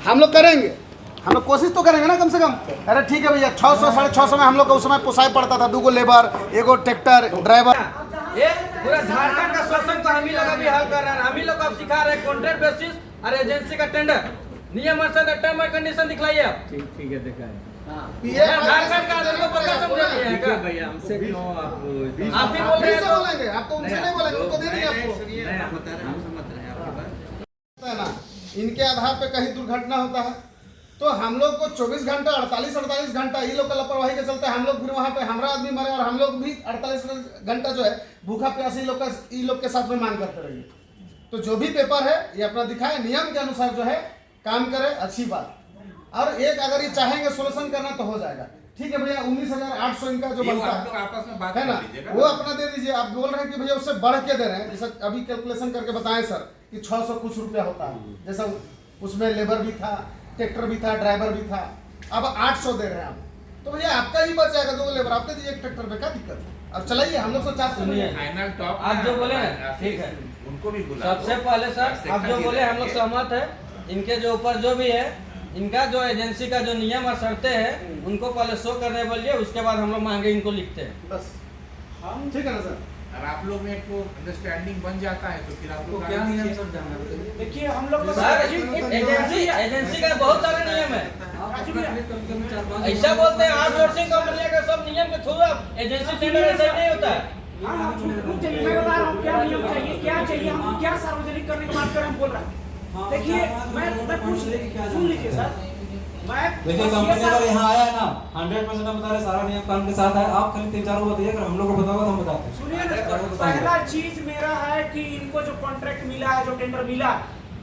हम लोग करेंगे, हम लोग कोशिश तो करेंगे ना कम से कम। अरे ठीक है भैया, 600 650 में हम लोग को उस समय पोसाई पड़ता था, 2 लेबर, 1 ट्रैक्टर ड्राइवर। ये पूरा झारखंड का शोषण तो हम ही लोग अभी हल कर रहे हैं। हम ही लोग अब सिखा रहे हैं कॉन्ट्रैक्ट बेसिस और एजेंसी का टेंडर नियम और टर्म और कंडीशन दिखलाइए आप। ठीक है, देखा है। झारखंड का आदमी को पता समझ नहीं है क्या भैया हमसे क्यों आप आप ही बोल रहे हैं, बोलेंगे आप तो उनसे नहीं बोलेंगे, उनको दे देंगे आपको। नहीं, आप बता रहे हैं, हम समझ रहे हैं आपकी बात। है ना, इनके आधार पे कहीं दुर्घटना होता है तो हम लोग को 24 घंटा 48 घंटा ये लोग का लापरवाही के चलते हम लोग फिर वहाँ पे हमारा आदमी मरे और हम लोग भी 48 घंटा जो है भूखा प्यासी लोग के साथ में मांग करते रहिए। तो जो भी पेपर है ये अपना दिखाए, नियम के अनुसार जो है काम करे, अच्छी बात। और एक अगर ये चाहेंगे सोल्यूशन करना तो हो जाएगा। ठीक है भैया, 19,800 इनका जो बनता है ना वो अपना दे दीजिए। आप बोल रहे हैं कि भैया उससे बढ़ के दे रहे हैं, जैसा अभी कैलकुलेशन करके बताएं सर कि 600 कुछ रुपया होता है, जैसा उसमें लेबर भी था, ट्रैक्टर भी था, ड्राइवर भी था, अब 800 दे रहे हैं आप। तो भैया आपका ही बच जाएगा, 2 लेबर आप दे दीजिए, 1 ट्रैक्टर पे क्या दिक्कत है। अब चलाइए, हम लोग तो 400 नहीं है। फाइनल टॉप आप जो बोले ना ठीक है, उनको भी बुला सबसे पहले सर आप जो बोले हम लोग सहमत है। इनके जो ऊपर जो भी है, इनका जो एजेंसी का जो नियम और शर्तें हैं उनको पहले शो करने बोलिए, उसके बाद हम लोग मांगे इनको लिखते हैं बस हम ठीक है ना सर। और आप लोग में एक अंडरस्टैंडिंग बन जाता है तो फिर आपको क्या नियम सब जानना है? देखिए हम लोग सर एजेंसी का बहुत सारे नियम है। ऐसा बोलते हैं आउटसोर्सिंग कंपनियों का सब नियम के थ्रू आप एजेंसी टेंडर ऐसा नहीं होता है। रुक जाइए, मैं बता रहा हूँ क्या नियम चाहिए, क्या चाहिए, हम क्या सार्वजनिक करने की बात कर रहे हैं, बोल रहा हूँ। देखिए मैं पूछ सुन लीजिए सर, मैं देखिए कंपनी अगर यहाँ आया है ना 100% हम बता रहे सारा नियम कानून के साथ है। आप खाली 3-4 को बताइए, अगर हम लोग को बताओगे तो हम बताते हैं। सुनिए ना, पहला चीज मेरा है कि इनको जो कॉन्ट्रैक्ट मिला है, जो टेंडर मिला,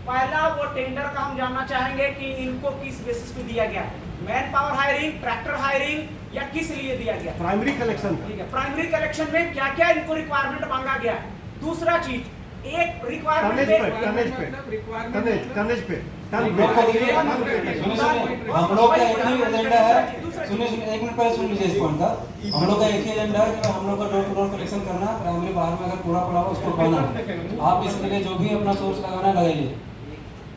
पहला वो टेंडर का हम जानना चाहेंगे कि इनको किस बेसिस पे दिया गया, man power hiring, tractor hiring या किस लिए दिया गया। प्राइमरी कलेक्शन, ठीक है, प्राइमरी कलेक्शन में क्या क्या इनको रिक्वायरमेंट मांगा गया है। दूसरा चीज, एक रिक्वायरमेंट टनेज पे हम लोग का देखिए, हम लोग का एक ही एजेंडा है। सुनिए 1 मिनट पहले सुन लीजिए इस पॉइंट का। हम लोग का एक ही एजेंडा है कि हम लोग का डोर टू डोर कलेक्शन करना, प्राइमरी बाहर में अगर पूरा पड़ा हो उसको पाना। आप इसके लिए जो भी अपना सोर्स लगाना लगाइए,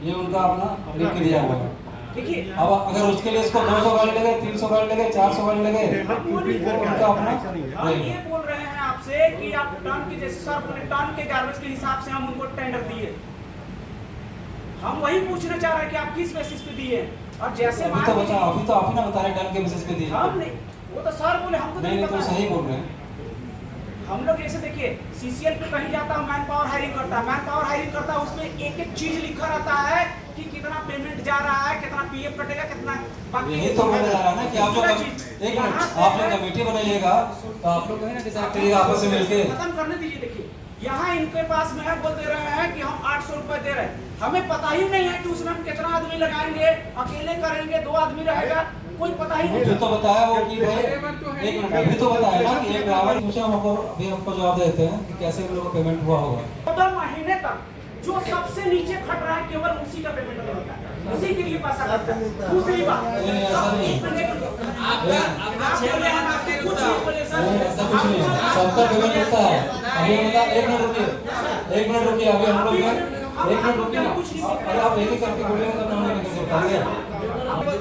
ये उनका अपना लिख के दिया हुआ है। देखिए अब अगर उसके लिए इसको 200 गाड़ी लगे, 300 गाड़ी लगे, 400 गाड़ी लगे, उनका अपना हम ये बोल रहे हैं आपसे कि आप टन के जैसे सर बोले टन के गार्बेज के हिसाब से हम उनको टेंडर दिए। हम वही पूछना चाह रहे हैं कि आप किस बेसिस पे दिए। और जैसे अभी तो आप ही ना बता रहे डन के बेसिस पे दिए। हम नहीं, वो तो सर बोले, हमको नहीं तो पता सही है। बोल रहे हैं। हम लोग ऐसे देखिए सीसीएल पे कहीं जाता है, मैन पावर हायरिंग करता है, मैन पावर हायरिंग करता है, उसमें एक एक चीज लिखा रहता है कि कितना पेमेंट जा रहा है, कितना पीएफ कटेगा, कितना बाकी। यही तो मैं बता रहा ना कि आप लोग एक मिनट आप लोग कमेटी बनाइएगा तो आप लोग कहीं ना डिसाइड करिएगा आपस में मिलके। खत्म करने दीजिए। देखिए यहाँ इनके पास में है, बोल दे रहे हैं कि हम 800 रुपए दे रहे हैं। हमें पता ही नहीं है कि उसमें हम कितना आदमी लगाएंगे, अकेले करेंगे, 2 आदमी रहेगा, कोई पता ही नहीं। अभी तो बताया वो कि भाई एक मिनट अभी तो बताया ना कि एक ड्राइवर पूछा, हम आपको अभी आपको जवाब देते हैं कि कैसे हम लोग का पेमेंट हुआ होगा। 14 महीने तक जो सबसे नीचे खट रहा है केवल उसी का पेमेंट होता है, उसी के लिए पैसा लगता है। दूसरी बात नहीं, ऐसा नहीं। ऐसा कुछ नहीं, सबका पेमेंट होता है। अभी उनका 1 मिनट रुकिए अभी हम लोग 1 मिनट रुकिए ना। अरे आप एक ही करके बोलेंगे तो हम नहीं कर पाएंगे।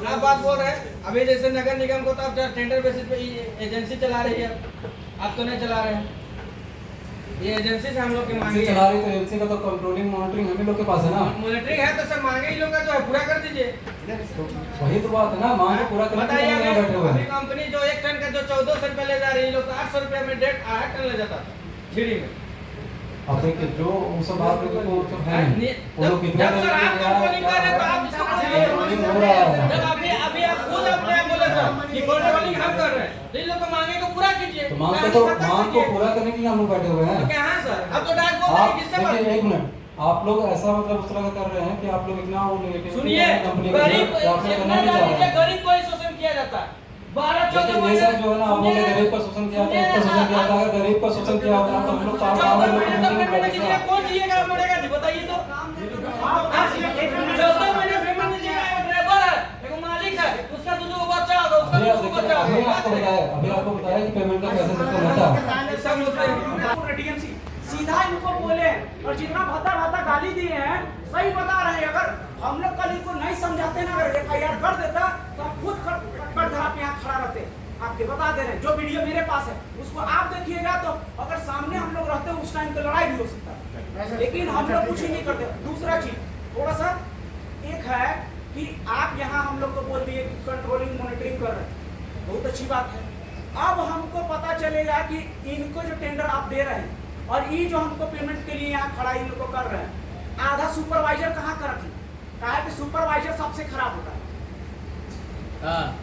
आप बात बोल रहे हैं अभी जैसे नगर निगम को तो आप टेंडर बेसिस पे एजेंसी चला रही है, आप तो नहीं चला रहे हैं। ये एजेंसी से हम लोग की मांगे चला रही तो एजेंसी का तो कंट्रोलिंग मॉनिटरिंग हम ही लोग के पास है ना। मॉनिटरिंग है तो सर मांगे ही लोग का जो है पूरा कर दीजिए। वही तो बात है ना, मांग को पूरा करने के लिए यहाँ बैठे हुए अभी हैं। कंपनी जो 1 टन का जो 1400 रुपये ले जा रही है, लोग 800 रुपये में 8 टन ले जाता झीड़ी में। अब देखिए जो वो सब आप लोगों को तो है नहीं, वो लोग कितना जब सर आप कंट्रोलिंग कर रहे हैं तो आप इसको कंट्रोलिंग हो रहा है। जब अभी आप खुद अपने बोले सर कि कंट्रोलिंग हम कर रहे हैं, तो इन लोग को मांगे को पूरा कीजिए। तो मांग को पूरा करने के लिए हम लोग बैठे हुए हैं। तो क्या है सर, अब तो डाक बोल रहे हैं किससे बात। देखिए 1 मिनट, आप लोग ऐसा मतलब उस तरह का कर रहे हैं कि आप लोग इतना वो नेगेटिव सुनिए, गरीब गरीब को ही शोषण किया जाता है। 12-14 ये सब जो है ना, हम लोग गरीब का शोषण किया था, इसका शोषण किया था। अगर गरीब का शोषण किया होता तो हम लोग पावर लोग कौन जिएगा मरेगा जी बताइए तो। 14 महीने पेमेंट नहीं जिएगा, ड्राइवर है, एक मालिक है, उसका 2 बच्चा होगा, उसका 2 बच्चा होगा। अभी आपको बताया कि पेमेंट का कैसे सिस्टम होता है। सब होता है। डीएमसी सीधा इनको बोले और जितना भद्दा भद्दा गाली दिए हैं सही बता रहे हैं। अगर हम लोग कल इनको नहीं समझाते ना, अगर FIR कर देता तो हम खुद कट धरा पे यहाँ खड़ा रहते। आपके बता दे रहे हैं, जो वीडियो मेरे पास है उसको आप देखिएगा, तो अगर सामने हम लोग रहते उस टाइम तो लड़ाई भी हो सकता है, लेकिन हम लोग कुछ ही नहीं करते। दूसरा चीज थोड़ा सा एक है कि आप यहाँ हम लोग को बोल दिए कि कंट्रोलिंग मॉनिटरिंग कर रहे हैं, बहुत अच्छी बात है। अब हमको पता चलेगा कि इनको जो टेंडर आप दे रहे हैं और ये जो हमको पेमेंट के लिए यहाँ खड़ा इन लोग को कर रहे हैं, आधा सुपरवाइजर कहाँ कर रखे, कहा है कि सुपरवाइजर सबसे खराब होता है,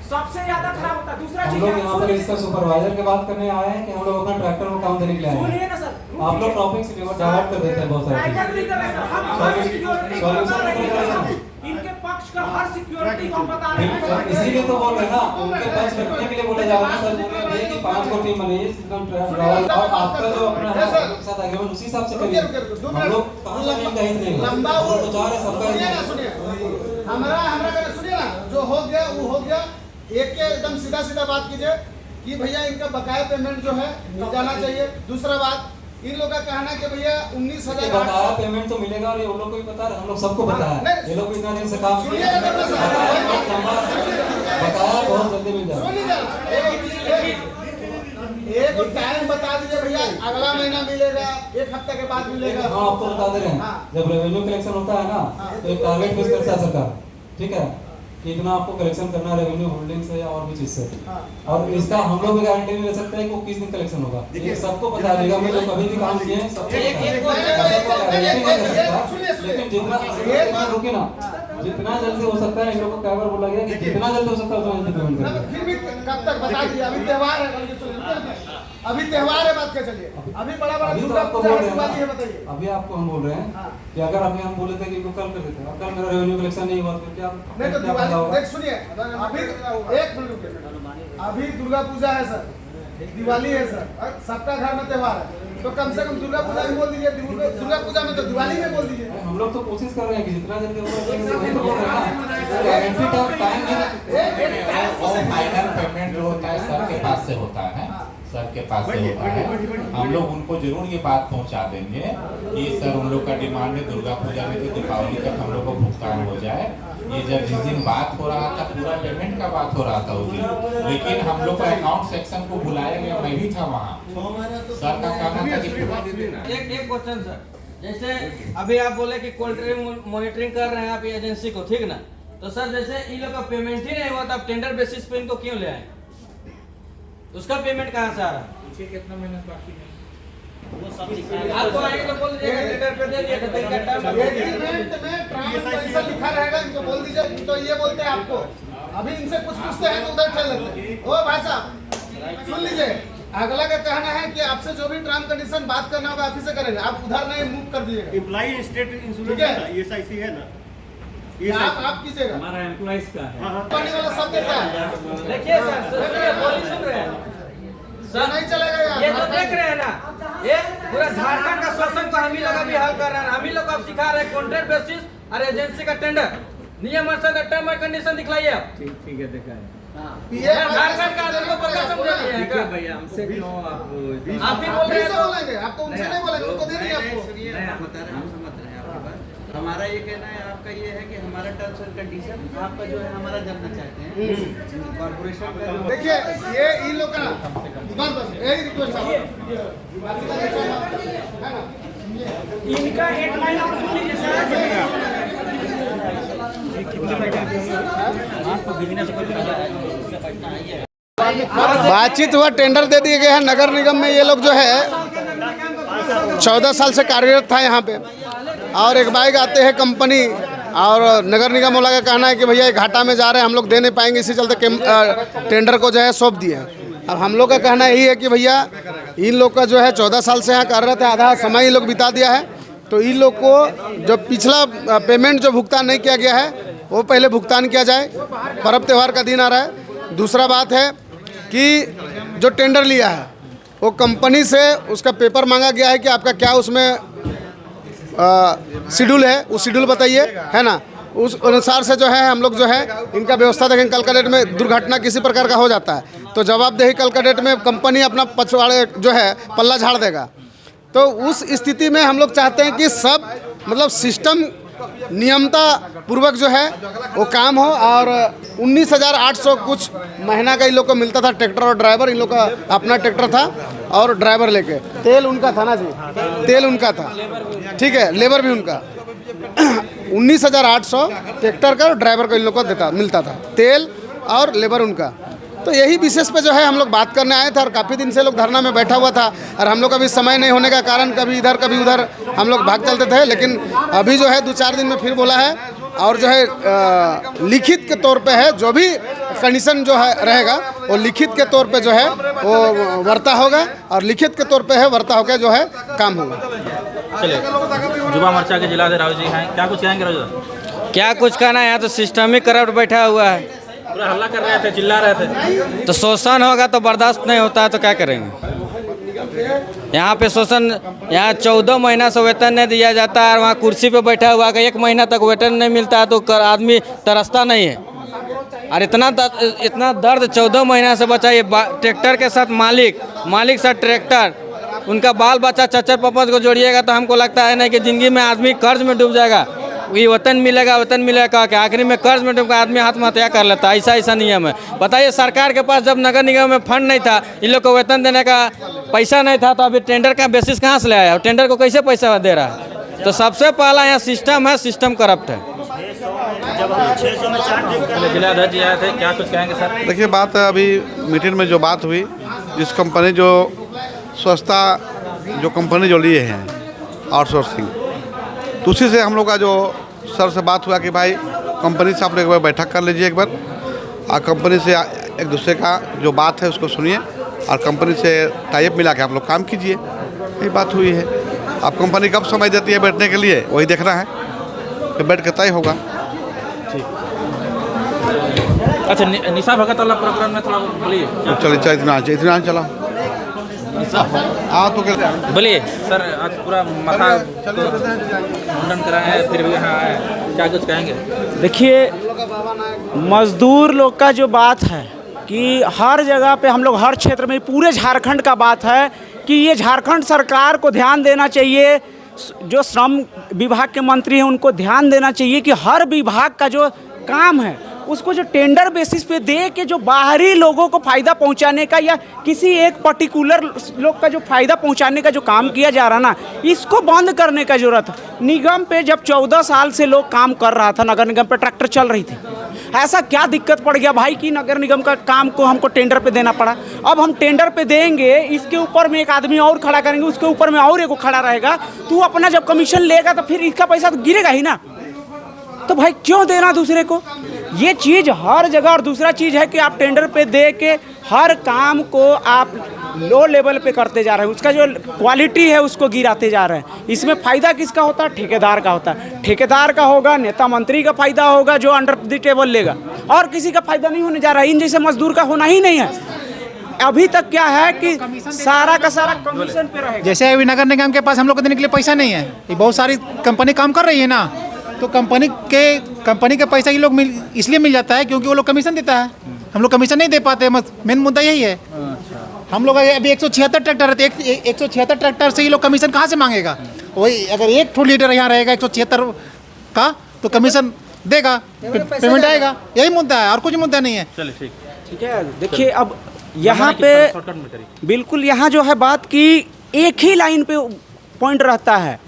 सबसे ज्यादा खराब होता है। दूसरा हम चीज लोग यहाँ पर इसका सुपरवाइजर की बात करने आए हैं कि हम लोग अपना ट्रैक्टर को काम देने के लिए आए सुनिए हैं। ना सर, आप लोग टॉपिक से डाइवर्ट कर देते हैं बहुत सारे टाइगर नहीं कर रहे सर, हम हर सिक्योरिटी को बता रहे हैं, इनके पक्ष का हर सिक्योरिटी को हम बता रहे हैं। इसीलिए तो बोल रहे हैं ना, उनके पक्ष रखने के लिए बोला जा रहा है सर। बोल रहे हैं कि 5 को टीम बनी एकदम ट्रैवल, और आपका जो अपना है उसके साथ एग्रीमेंट उसी हिसाब से करिए। हम लोग कहां से टीम कहीं नहीं लंबा वो तो जा रहे सबका सुनिए ना, सुनिए हमारा सुनिए ना, जो हो गया वो हो गया। एक के एकदम सीधा सीधा बात कीजिए कि भैया इनका बकाया पेमेंट जो है मिल जाना चाहिए। दूसरा बात, इन लोग का कहना है कि भैया 19,000 बकाया पेमेंट तो मिलेगा, और ये लोग को भी पता है, हम लोग सबको पता है। ये लोग इतना दिन से काम किए हैं, बकाया बहुत जल्दी मिल जाएगा। एक टाइम बता दीजिए भैया, अगला महीना मिलेगा, एक हफ्ते के बाद मिलेगा। हाँ, आपको बता दे रहे हैं, जब रेवेन्यू कलेक्शन होता है ना तो एक टारगेट फिक्स करता है सरकार, ठीक है, कि इतना आपको कलेक्शन करना है रेवेन्यू होल्डिंग से या और भी चीज से। और इसका हम लोग भी गारंटी नहीं ले सकते हैं कि वो किस दिन कलेक्शन होगा। ये सबको पता है, निगम में जो कभी भी काम किए हैं सबको पता है। लेकिन जितना रुके ना, जितना जल्दी हो सकता है, इन लोगों को कई बार बोला गया कि जितना जल्दी हो सकता है उतना जल्दी पेमेंट करेंगे। फिर भी कब तक बता दीजिए, अभी त्योहार है, अभी त्योहार है, बात क्या चलिए, अभी बड़ा बड़ा अभी तो दुर्गा आपको पूजा बोल है, रहे दिवाली है, हैं, बताइए। अभी आपको हम बोल रहे हैं कि अगर अभी हम बोले थे कि इनको कल कर देते हैं, अब कल मेरा रेवेन्यू कलेक्शन नहीं हुआ तो क्या नहीं तो क्या दिवाली, फायदा होगा? देख सुनिए, अभी एक मिनट रुकिए, अभी दुर्गा पूजा है सर, दिवाली है सर, सबका घर में त्योहार है, तो कम से कम दुर्गा पूजा में बोल दीजिए, दुर्गा पूजा में तो दिवाली में बोल दीजिए। हम लोग तो कोशिश कर रहे हैं कि जितना जल्दी हो सके वही तो बोल रहे हैं ना। गारंटी टाइम नहीं, वो फाइनल पेमेंट जो होता है सर के पास से होता है, सर के पास से होता है। हम लोग उनको जरूर ये बात पहुंचा देंगे कि सर उन लोग का डिमांड है दुर्गा पूजा में तो दीपावली तक हम लोग को भुगतान हो जाए। ये जब जिस दिन बात हो रहा था पूरा पेमेंट का बात हो रहा था उस दिन, लेकिन हम लोग को अकाउंट सेक्शन को बुलाया गया, मैं भी था वहाँ। सर का कहना था कि एक क्वेश्चन सर, जैसे अभी आप बोले कि कोल्ड मॉनिटरिंग कर रहे हैं आप ये एजेंसी को, ठीक ना, तो सर जैसे इन लोग का पेमेंट ही नहीं हुआ तो आप टेंडर बेसिस पे इनको क्यों ले आए, उसका पेमेंट कहाँ से आ रहा है? पीछे कितना मेहनत बाकी है, आपको आगे तो बोल दीजिए टेंडर पे दे दिया तो इनका टर्म एग्रीमेंट में ट्रांस पैसा लिखा रहेगा, इनको बोल दीजिए, तो ये बोलते हैं आपको, अभी इनसे कुछ पूछते हैं तो उधर चल लेते हैं। ओ भाई साहब सुन लीजिए, अगला का कहना है कि आपसे जो भी टर्म कंडीशन बात करना होगा आप ही से करेंगे, आप उधर नहीं मूव कर दीजिएगा। एम्प्लॉई स्टेट इंश्योरेंस ठीक है। है ना, ESIC है ना, आप कीजिएगा, हमारा एम्प्लॉइज का है। पानी वाला सब देता है, देखिए सर बोली सुन रहे हैं सर नहीं चलेगा यार। ये तो देख रहे हैं ना, ये पूरा झारखंड का शोषण को हम ही लोग अभी हल कर रहे हैं, हम ही लोग अब सिखा रहे हैं कॉन्ट्रैक्ट बेसिस और एजेंसी का टेंडर नियम और टर्म और कंडीशन दिखलाइए आप। ठीक है, देखा है। ये झारखंड का आदमी को पता समझा नहीं है ठीक क्या? है भैया, हमसे क्यों आप आप ही बोल रहे हैं से तो बोलेंगे, आपको उनसे नहीं बोलेंगे, उनको दे देंगे आपको। नहीं, हम बता रहे हैं, हम समझ रहे हैं आपकी बात। हमारा ये कहना है, आपका ये है कि हमारा टर्म्स एंड कंडीशन आपका जो है हमारा जानना चाहते हैं कॉर्पोरेशन का जो देखिए ये इन लोग का बस यही रिक्वेस्ट है ना, इनका एक लाइन और सुन लीजिए सर। बातचीत हुआ, टेंडर दे दिए गए हैं नगर निगम में। ये लोग जो है 14 साल से कार्यरत था यहाँ पे, और एक बाइक आते हैं कंपनी, और नगर निगम वाला का कहना है कि भैया ये घाटा में जा रहे हैं, हम लोग दे नहीं पाएंगे, इसी चलते टेंडर को जो है सौंप दिए हैं। अब हम लोग का कहना यही है कि भैया इन लोग का जो है 14 साल से यहाँ कार्यरत है, आधा समय इन लोग बिता दिया है, तो इन लोग को जो पिछला पेमेंट जो भुगतान नहीं किया गया है वो पहले भुगतान किया जाए। पर्व त्यौहार का दिन आ रहा है। दूसरा बात है कि जो टेंडर लिया है वो कंपनी से उसका पेपर मांगा गया है कि आपका क्या उसमें शेड्यूल है, उस शेड्यूल बताइए, है ना, उस अनुसार से जो है हम लोग जो है इनका व्यवस्था देखेंगे। कल का डेट में दुर्घटना किसी प्रकार का हो जाता है तो जवाबदेही कल का डेट में कंपनी अपना पछवाड़े जो है पल्ला झाड़ देगा। तो उस स्थिति में हम लोग चाहते हैं कि सब मतलब सिस्टम नियमता पूर्वक जो है वो काम हो। और 19,800 कुछ महीना का इन लोग को मिलता था ट्रैक्टर और ड्राइवर। इन लोग का अपना ट्रैक्टर था और ड्राइवर लेके, तेल उनका था ना जी, तेल उनका था, ठीक है, लेबर भी उनका। 19,800 ट्रैक्टर का और ड्राइवर को इन लोग को मिलता था, तेल और लेबर उनका। तो यही विशेष पे जो है हम लोग बात करने आए थे और काफ़ी दिन से लोग धरना में बैठा हुआ था और हम लोग का भी समय नहीं होने का कारण कभी इधर कभी उधर हम लोग भाग चलते थे। लेकिन अभी जो है 2-4 दिन में फिर बोला है और जो है लिखित के तौर पे है, जो भी कंडीशन जो है रहेगा वो लिखित के तौर पे जो है वो वार्ता होगा और लिखित के तौर पे है वार्ता होकर जो है काम होगा। चलिए, युवा मोर्चा के जिलाध्यक्ष राहुल जी हैं, क्या कुछ कहेंगे राहुल जी? क्या कुछ कहना है, यहाँ तो सिस्टम ही करप्ट बैठा हुआ है, पूरा हल्ला कर रहे थे, चिल्ला रहे थे। तो शोषण होगा तो बर्दाश्त नहीं होता है तो क्या करेंगे। यहाँ पे शोषण, यहाँ 14 महीना से वेतन नहीं दिया जाता है और वहाँ कुर्सी पे बैठा हुआ है, 1 महीना तक वेतन नहीं मिलता है तो आदमी तरसता नहीं है। और इतना दर्द 14 महीना से बचा। ये ट्रैक्टर के साथ मालिक साथ ट्रैक्टर, उनका बाल बच्चा चच्चर पपस को जोड़िएगा तो हमको लगता है नहीं कि ज़िंदगी में आदमी कर्ज में डूब जाएगा। ये वतन मिलेगा कह के आखिरी में कर्ज में डूब आदमी आत्महत्या कर लेता है। ऐसा नियम है। बताइए, सरकार के पास जब नगर निगम में फंड नहीं था, इन लोग को वेतन देने का पैसा नहीं था, तो अभी टेंडर का बेसिस कहाँ से ले आया और टेंडर को कैसे पैसा दे रहा है। तो सबसे पहला यहाँ सिस्टम है, सिस्टम करप्ट है। जिलाध्यक्ष जी आए थे, क्या कुछ कहेंगे सर? देखिए, बात है अभी मीटिंग में जो बात हुई, जिस कंपनी जो स्वच्छता जो कंपनी जो लिए हैं आउटसोर्सिंग, तो उसी से हम लोग का जो सर से बात हुआ कि भाई कंपनी से आप लोग एक बार बैठक कर लीजिए एक बार, और कंपनी से एक दूसरे का जो बात है उसको सुनिए और कंपनी से टाइप मिला के आप लोग काम कीजिए। यही बात हुई है। अब कंपनी कब समय देती है बैठने के लिए वही देखना है, कि बैठ के तय होगा। अच्छा, निशा भगत वाला प्रोग्राम में थोड़ा बोलिए। चलिए, इतना चला तो बोलिए सर। आज पूरा माथा मुंडन कराए हैं, फिर भी यहाँ आए, क्या कुछ कहेंगे? देखिए, मजदूर लोग का जो बात है कि हर जगह पे हम लोग हर क्षेत्र में, पूरे झारखंड का बात है कि ये झारखंड सरकार को ध्यान देना चाहिए। जो श्रम विभाग के मंत्री हैं उनको ध्यान देना चाहिए कि हर विभाग का जो काम है उसको जो टेंडर बेसिस पे दे के जो बाहरी लोगों को फ़ायदा पहुंचाने का या किसी एक पर्टिकुलर लोग का जो फ़ायदा पहुंचाने का जो काम किया जा रहा ना, इसको बंद करने का ज़रूरत है। निगम पे जब 14 साल से लोग काम कर रहा था, नगर निगम पे ट्रैक्टर चल रही थी, ऐसा क्या दिक्कत पड़ गया भाई कि नगर निगम का काम को हमको टेंडर पे देना पड़ा। अब हम टेंडर पे देंगे, इसके ऊपर में एक आदमी और खड़ा करेंगे, उसके ऊपर में और एक खड़ा रहेगा, तू अपना जब कमीशन लेगा तो फिर इसका पैसा तो गिरेगा ही ना। तो भाई क्यों देना दूसरे को, ये चीज़ हर जगह। और दूसरा चीज़ है कि आप टेंडर पे दे के हर काम को आप लो लेवल पे करते जा रहे हैं, उसका जो क्वालिटी है उसको गिराते जा रहे हैं। इसमें फ़ायदा किसका होता है? ठेकेदार का होता है। ठेकेदार का होगा, नेता मंत्री का फ़ायदा होगा जो अंडर द टेबल लेगा, और किसी का फ़ायदा नहीं होने जा रहा है। इन जैसे मजदूर का होना ही नहीं है। अभी तक क्या है कि सारा का सारा कमीशन पे रहेगा। जैसे अभी नगर निगम के पास हम लोग को देने के लिए पैसा नहीं है, ये बहुत सारी कंपनी काम कर रही है ना, तो कंपनी के पैसा ये लोग इसलिए मिल जाता है क्योंकि वो लोग कमीशन देता है, हम लोग कमीशन नहीं दे पाते। मेन मुद्दा यही है। हम लोग अभी 176 ट्रैक्टर है, तो 176 ट्रैक्टर से ये लोग कमीशन कहाँ से मांगेगा? वही अगर एक ठो लीडर यहाँ रहेगा 176 का तो कमीशन देगा, पेमेंट आएगा। यही मुद्दा है और कुछ मुद्दा नहीं है। चलिए, ठीक है। देखिए, अब यहाँ पे बिल्कुल यहाँ जो है बात की एक ही लाइन पे पॉइंट रहता है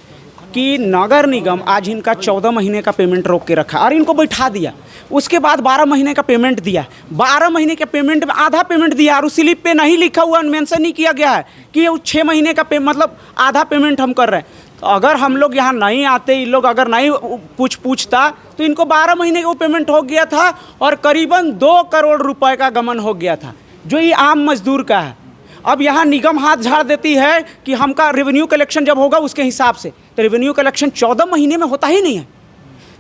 कि नगर निगम आज इनका 14 महीने का पेमेंट रोक के रखा और इनको बैठा दिया। उसके बाद 12 महीने का पेमेंट दिया। 12 महीने के पेमेंट में आधा पेमेंट दिया और उस स्लिप पे नहीं लिखा हुआ, मेंशन नहीं किया गया है कि ये 6 महीने का मतलब आधा पेमेंट हम कर रहे हैं। तो अगर हम लोग यहाँ नहीं आते, इन लोग अगर नहीं पूछता तो इनको 12 महीने का वो पेमेंट हो गया था और करीबन 2 करोड़ रुपए का गमन हो गया था, जो ये आम मजदूर का है। अब यहाँ निगम हाथ झाड़ देती है कि हमका रेवेन्यू कलेक्शन जब होगा उसके हिसाब से, तो रेवेन्यू कलेक्शन 14 महीने में होता ही नहीं है।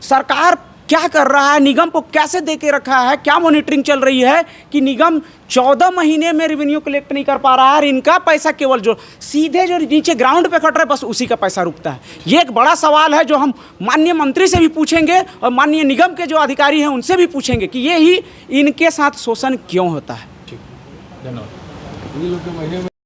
सरकार क्या कर रहा है, निगम को कैसे दे के रखा है, क्या मॉनिटरिंग चल रही है कि निगम 14 महीने में रेवेन्यू कलेक्ट नहीं कर पा रहा है और इनका पैसा केवल जो सीधे जो नीचे ग्राउंड पे कट रहा है बस उसी का पैसा रुकता है। ये एक बड़ा सवाल है जो हम माननीय मंत्री से भी पूछेंगे और माननीय निगम के जो अधिकारी हैं उनसे भी पूछेंगे कि ये ही इनके साथ शोषण क्यों होता है। धन्यवाद।